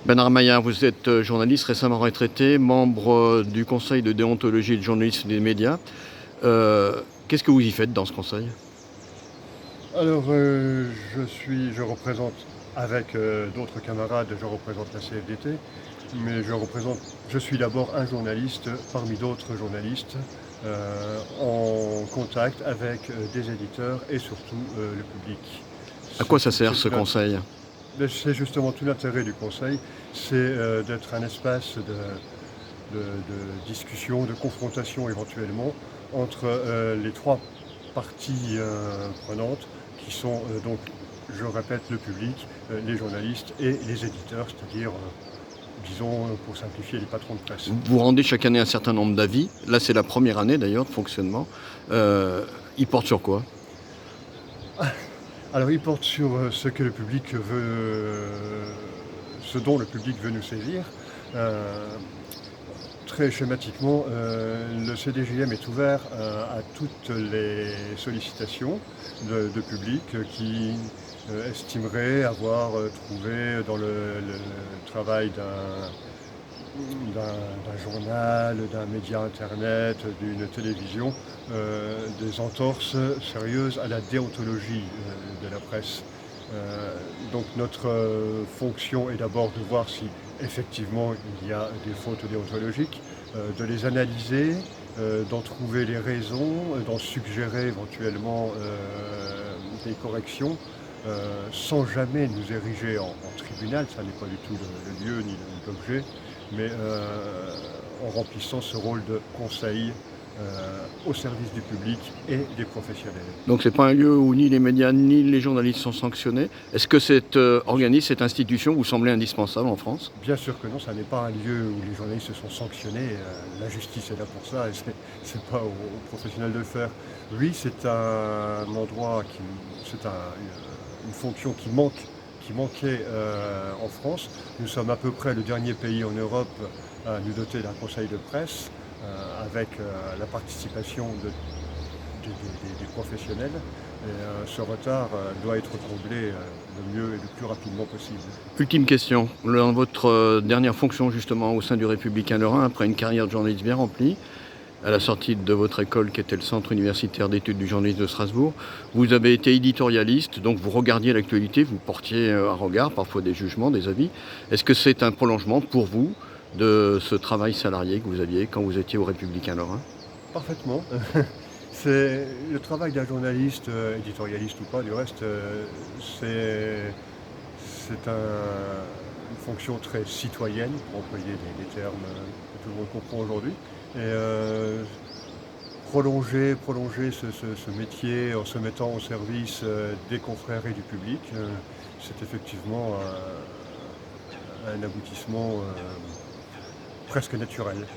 Bernard Maillard, vous êtes journaliste récemment retraité, membre du conseil de déontologie et de journalisme des médias. Qu'est-ce que vous y faites dans ce conseil? Alors, je représente avec d'autres camarades, je représente la CFDT, mais je suis d'abord un journaliste parmi d'autres journalistes en contact avec des éditeurs et surtout le public. À quoi ça sert C'est ce tout conseil? c'est justement tout l'intérêt du conseil, c'est d'être un espace de discussion, de confrontation éventuellement entre les trois parties prenantes qui sont donc, je répète, le public, les journalistes et les éditeurs, c'est-à-dire, disons, pour simplifier, les patrons de presse. Vous rendez chaque année un certain nombre d'avis. Là, c'est la première année d'ailleurs de fonctionnement. Ils portent sur quoi? Alors, il porte sur ce dont le public veut nous saisir. Euh, Très schématiquement, le CDJM est ouvert à toutes les sollicitations de public qui estimerait avoir trouvé dans le travail d'un journal, d'un média internet, d'une télévision, des entorses sérieuses à la déontologie de la presse. Donc notre fonction est d'abord de voir si effectivement il y a des fautes déontologiques, de les analyser, d'en trouver les raisons, d'en suggérer éventuellement des corrections, sans jamais nous ériger en tribunal, ça n'est pas du tout le lieu ni l'objet, mais en remplissant ce rôle de conseil au service du public et des professionnels. Donc c'est pas un lieu où ni les médias ni les journalistes sont sanctionnés. Est-ce que cet organisme, cette institution vous semblait indispensable en France? Bien sûr que non, ça n'est pas un lieu où les journalistes se sont sanctionnés. La justice est là pour ça et c'est pas aux professionnels de le faire. Oui, c'est un endroit une fonction qui manquait en France. Nous sommes à peu près le dernier pays en Europe à nous doter d'un conseil de presse avec la participation des professionnels. Et ce retard doit être comblé le mieux et le plus rapidement possible. Ultime question. Dans votre dernière fonction justement au sein du Républicain Lorrain, après une carrière de journaliste bien remplie, à la sortie de votre école qui était le Centre universitaire d'études du journalisme de Strasbourg, vous avez été éditorialiste, donc vous regardiez l'actualité, vous portiez un regard, parfois des jugements, des avis. Est-ce que c'est un prolongement pour vous de ce travail salarié que vous aviez quand vous étiez au Républicain Lorrain? Parfaitement. C'est le travail d'un journaliste, éditorialiste ou pas, du reste, une fonction très citoyenne, pour employer des termes que tout le monde comprend aujourd'hui. Et prolonger ce métier en se mettant au service des confrères et du public, c'est effectivement un aboutissement presque naturel.